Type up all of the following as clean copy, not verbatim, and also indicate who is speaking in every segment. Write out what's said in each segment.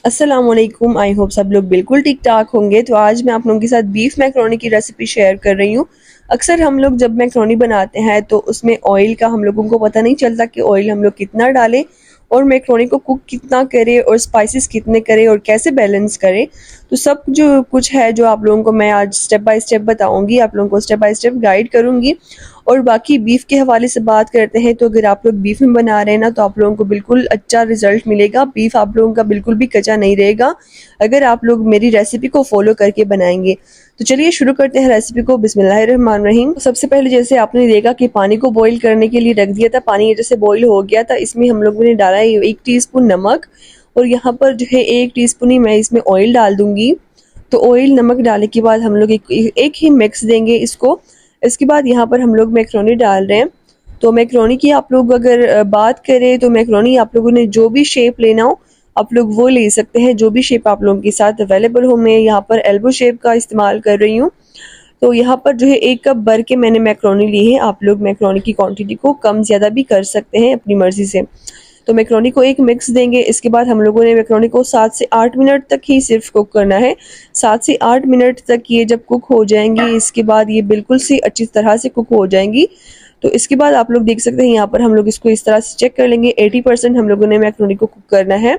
Speaker 1: अस्सलामुअलैकुम। I hope सब लोग बिल्कुल ठीक ठाक होंगे। तो आज मैं आप लोगों के साथ बीफ मैक्रोनी की रेसिपी शेयर कर रही हूँ। अक्सर हम लोग जब मैक्रोनी बनाते हैं तो उसमें ऑयल का हम लोगों को पता नहीं चलता कि ऑयल हम लोग कितना डालें और मैक्रोनी को कुक कितना करें और स्पाइसेस कितने करें और कैसे बैलेंस करें। तो सब जो कुछ है जो आप लोगों को मैं आज स्टेप बाय स्टेप बताऊंगी, आप लोगों को स्टेप बाय स्टेप गाइड करूंगी। और बाकी बीफ के हवाले से बात करते हैं तो अगर आप लोग बीफ में बना रहे हैं ना तो आप लोगों को बिल्कुल अच्छा रिजल्ट मिलेगा। बीफ आप लोगों का बिल्कुल भी कच्चा नहीं रहेगा अगर आप लोग मेरी रेसिपी को फॉलो करके बनाएंगे। तो चलिए शुरू करते हैं रेसिपी को। बिस्मिल्लाहिर्रहमानिर्रहीम। सबसे पहले जैसे आपने देखा कि पानी को बॉईल करने के लिए रख दिया था, पानी जैसे बॉईल हो गया था, इसमें हम लोगों ने डाला है 1 टीस्पून नमक और यहाँ पर जो है 1 टीस्पून ही मैं इसमें ऑयल डाल दूंगी। तो ऑयल नमक डालने के बाद हम लोग एक ही मिक्स देंगे इसको। इसके बाद यहाँ पर हम लोग मैक्रोनी डाल रहे हैं। तो मैक्रोनी की आप लोग अगर बात करें तो मैक्रोनी आप लोगों ने जो भी शेप लेना हो आप लोग वो ले सकते हैं, जो भी शेप आप लोगों के साथ अवेलेबल हो। मैं यहाँ पर एल्बो शेप का इस्तेमाल कर रही हूँ। तो यहाँ पर जो है 1 कप भर के मैंने मैक्रोनी ली है। आप लोग मैक्रोनी की क्वांटिटी को कम ज़्यादा भी कर सकते हैं अपनी मर्जी से। तो मैक्रोनी को एक मिक्स देंगे। इसके बाद हम लोगों ने मैक्रोनी को 7 से 8 मिनट तक ही सिर्फ कुक करना है। 7 से 8 मिनट तक ये जब कुक हो जाएंगी, इसके बाद ये बिल्कुल सी अच्छी तरह से कुक हो जाएंगी। तो इसके बाद आप लोग देख सकते हैं यहाँ पर हम लोग इसको इस तरह से चेक कर लेंगे। 80% हम लोगों ने मैक्रोनी को कुक करना है।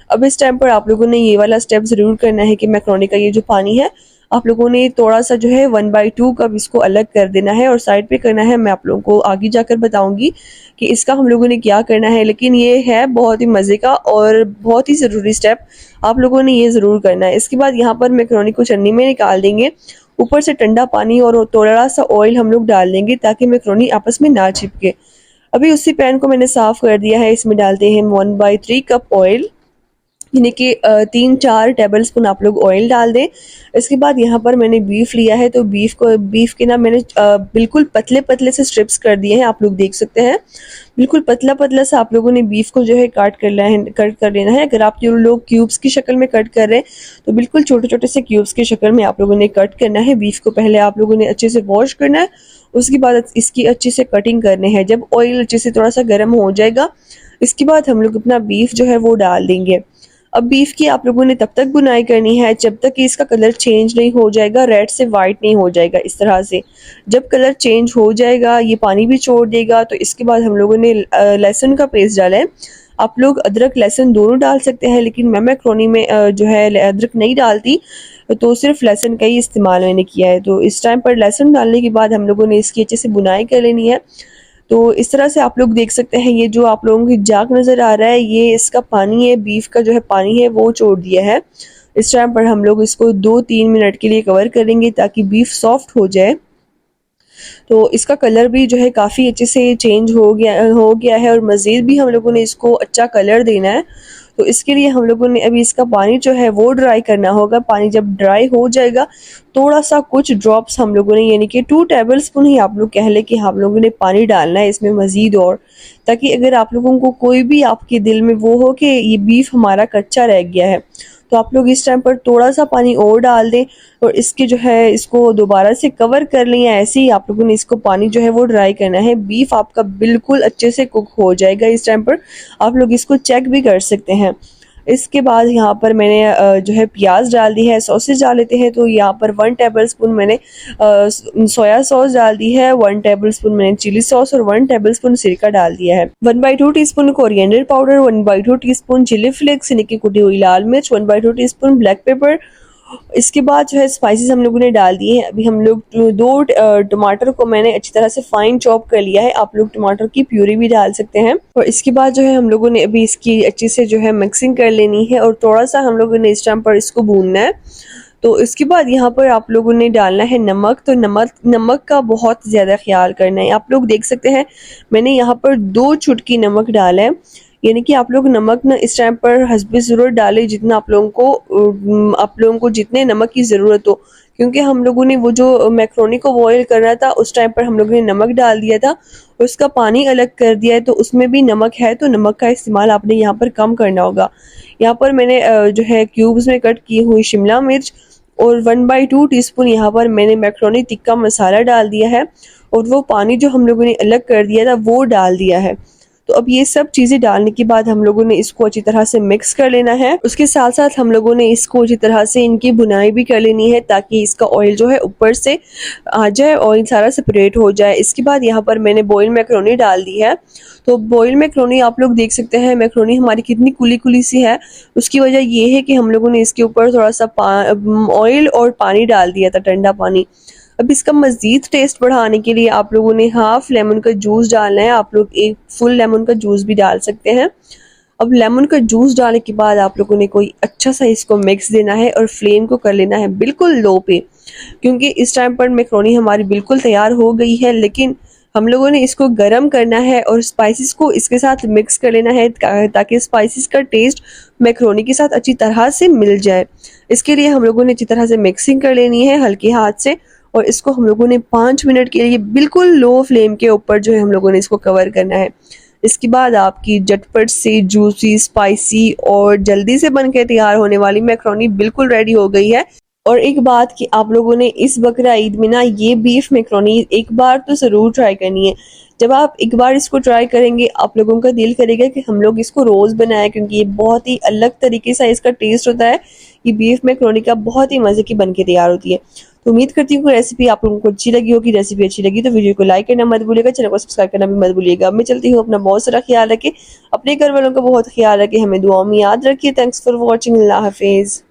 Speaker 1: अब इस टाइम पर आप लोगों ने ये वाला स्टेप ज़रूर करना है कि मैक्रोनी का ये जो पानी है आप लोगों ने थोड़ा सा जो है 1/2 कप इसको अलग कर देना है और साइड पे करना है। मैं आप लोगों को आगे जाकर बताऊंगी कि इसका हम लोगों ने क्या करना है, लेकिन ये है बहुत ही मज़े का और बहुत ही ज़रूरी स्टेप। आप लोगों ने ये ज़रूर करना है। इसके बाद यहाँ पर मैक्रोनी को छन्नी में निकाल देंगे। ऊपर से ठंडा पानी और थोड़ा सा ऑयल हम लोग डाल देंगे ताकि मैक्रोनी आपस में ना चिपके। अभी उसी पैन को मैंने साफ़ कर दिया है। इसमें डालते हैं 1/3 कप ऑयल, यानी कि 3-4 टेबल स्पून आप लोग ऑयल डाल दें। इसके बाद यहाँ पर मैंने बीफ लिया है। तो बीफ के ना मैंने बिल्कुल पतले पतले से स्ट्रिप्स कर दिए हैं। आप लोग देख सकते हैं बिल्कुल पतला पतला सा आप लोगों ने बीफ को जो है कट कर लेना है। अगर आप जो लोग क्यूब्स की शक्ल में कट कर रहे हैं तो बिल्कुल छोटे छोटे से क्यूब्स की शक्ल में आप लोगों ने कट करना है। बीफ को पहले आप लोगों ने अच्छे से वॉश करना है, उसके बाद इसकी अच्छे से कटिंग करनी है। जब ऑयल अच्छे से थोड़ा सा गर्म हो जाएगा इसके बाद हम लोग अपना बीफ जो है वो डाल देंगे। अब बीफ की आप लोगों ने तब तक बुनाई करनी है जब तक कि इसका कलर चेंज नहीं हो जाएगा, रेड से वाइट नहीं हो जाएगा इस तरह से। जब कलर चेंज हो जाएगा, ये पानी भी छोड़ देगा, तो इसके बाद हम लोगों ने लहसुन का पेस्ट डाला है। आप लोग अदरक लहसुन दोनों डाल सकते हैं, लेकिन मैं मैक्रोनी में जो है अदरक नहीं डालती, तो सिर्फ लहसुन का ही इस्तेमाल मैंने किया है। तो इस टाइम पर लहसुन डालने के बाद हम लोगों ने इसकी अच्छे से बुनाई कर लेनी है। तो इस तरह से आप लोग देख सकते हैं ये जो आप लोगों की जाग नज़र आ रहा है ये इसका पानी है, बीफ का जो है पानी है वो छोड़ दिया है। इस टाइम पर हम लोग इसको 2-3 मिनट के लिए कवर करेंगे ताकि बीफ सॉफ्ट हो जाए। तो इसका कलर भी जो है काफ़ी अच्छे से चेंज हो गया है और मज़ीद भी हम लोगों ने इसको अच्छा कलर देना है। तो इसके लिए हम लोगों ने अभी इसका पानी जो है वो ड्राई करना होगा। पानी जब ड्राई हो जाएगा थोड़ा सा कुछ ड्रॉप्स हम लोगों ने, यानी कि 2 टेबल स्पून ही आप लोग कह लें कि हम लोगों ने पानी डालना है इसमें मज़ीद, और ताकि अगर आप लोगों को कोई भी आपके दिल में वो हो कि ये बीफ हमारा कच्चा रह गया है तो आप लोग इस टाइम पर थोड़ा सा पानी और डाल दें और इसके जो है इसको दोबारा से कवर कर लें। ऐसे ही आप लोगों ने इसको पानी जो है वो ड्राई करना है। बीफ आपका बिल्कुल अच्छे से कुक हो जाएगा। इस टाइम पर आप लोग इसको चेक भी कर सकते हैं। इसके बाद यहाँ पर मैंने जो है प्याज डाल दी है। सॉसेज डाल लेते हैं। तो यहाँ पर 1 टेबल स्पून मैंने सोया सॉस डाल दी है, 1 टेबल स्पून मैंने चिली सॉस और 1 टेबल स्पून सिरका डाल दिया है। 1/2 teaspoon coriander powder, 1/2 teaspoon chilli flakes यानी कि कुटी हुई लाल मिर्च, 1/2 टीस्पून ब्लैक पेपर। इसके बाद जो है स्पाइसेस हम लोगों ने डाल दिए हैं। अभी हम लोग 2 टमाटर को मैंने अच्छी तरह से फाइन चॉप कर लिया है। आप लोग टमाटर की प्यूरी भी डाल सकते हैं। और इसके बाद जो है हम लोगों ने अभी इसकी अच्छे से जो है मिक्सिंग कर लेनी है और थोड़ा सा हम लोगों ने इस टाइम पर इसको भूनना है। तो इसके बाद यहाँ पर आप लोगों ने डालना है नमक। तो नमक का बहुत ज़्यादा ख्याल करना है। आप लोग देख सकते हैं मैंने यहाँ पर 2 चुटकी नमक डाला है, यानी कि आप लोग नमक ना इस टाइम पर हस्बे ज़रूरत डालें जितना आप लोगों को जितने नमक की ज़रूरत हो, क्योंकि हम लोगों ने वो जो मैक्रोनी को बॉयल करना था उस टाइम पर हम लोगों ने नमक डाल दिया था, उसका पानी अलग कर दिया है, तो उसमें भी नमक है। तो नमक का इस्तेमाल आपने यहाँ पर कम करना होगा। यहाँ पर मैंने जो है क्यूब्स में कट की हुई शिमला मिर्च और 1/2 टीस्पून यहाँ पर मैंने मैक्रोनी टिक्का मसाला डाल दिया है और वो पानी जो हम लोगों ने अलग कर दिया था वो डाल दिया है। तो अब ये सब चीज़ें डालने के बाद हम लोगों ने इसको अच्छी तरह से मिक्स कर लेना है। उसके साथ साथ हम लोगों ने इसको अच्छी तरह से इनकी भुनाई भी कर लेनी है ताकि इसका ऑयल जो है ऊपर से आ जाए, ऑयल सारा सेपरेट हो जाए। इसके बाद यहाँ पर मैंने बॉयल मैक्रोनी डाल दी है। तो बॉयल मैक्रोनी आप लोग देख सकते हैं मैक्रोनी हमारी कितनी कुली कुली सी है। उसकी वजह ये है कि हम लोगों ने इसके ऊपर थोड़ा सा ऑयल और पानी डाल दिया था, ठंडा पानी। अब इसका मज़ीद टेस्ट बढ़ाने के लिए आप लोगों ने हाफ लेमन का जूस डालना है। आप लोग एक फुल लेमन का जूस भी डाल सकते हैं। अब लेमन का जूस डालने के बाद आप लोगों ने कोई अच्छा सा इसको मिक्स देना है और फ्लेम को कर लेना है बिल्कुल लो पे, क्योंकि इस टाइम पर मैक्रोनी हमारी बिल्कुल तैयार हो गई है, लेकिन हम लोगों ने इसको गरम करना है और स्पाइसेस को इसके साथ मिक्स कर लेना है ताकि स्पाइसेस का टेस्ट मैक्रोनी के साथ अच्छी तरह से मिल जाए। इसके लिए हम लोगों ने अच्छी तरह से मिक्सिंग कर लेनी है हल्के हाथ से, और इसको हम लोगों ने 5 मिनट के लिए बिल्कुल लो फ्लेम के ऊपर जो है हम लोगों ने इसको कवर करना है। इसके बाद आपकी झटपट से जूसी, स्पाइसी और जल्दी से बन के तैयार होने वाली मैक्रोनी बिल्कुल रेडी हो गई है। और एक बात कि आप लोगों ने इस बकरा ईद में ना ये बीफ मैक्रोनी एक बार तो ज़रूर ट्राई करनी है। जब आप एक बार इसको ट्राई करेंगे आप लोगों का दिल करेगा कि हम लोग इसको रोज़ बनाएं, क्योंकि ये बहुत ही अलग तरीके से इसका टेस्ट होता है। ये बीफ मैक्रोनी का बहुत ही मज़े की बन के तैयार होती है। तो उम्मीद करती हूँ कि रेसिपी आप लोगों को अच्छी लगी होगी। रेसिपी अच्छी लगी तो वीडियो को लाइक करना मत भूलिएगा, चैनल को सब्सक्राइब करना भी मत भूलिएगा। मैं चलती हूँ, अपना बहुत सारा ख्याल रखें, अपने घर वालों का बहुत ख्याल रखें, हमें दुआ में याद रखिए। Thanks for watching. अल्लाह हाफिज़।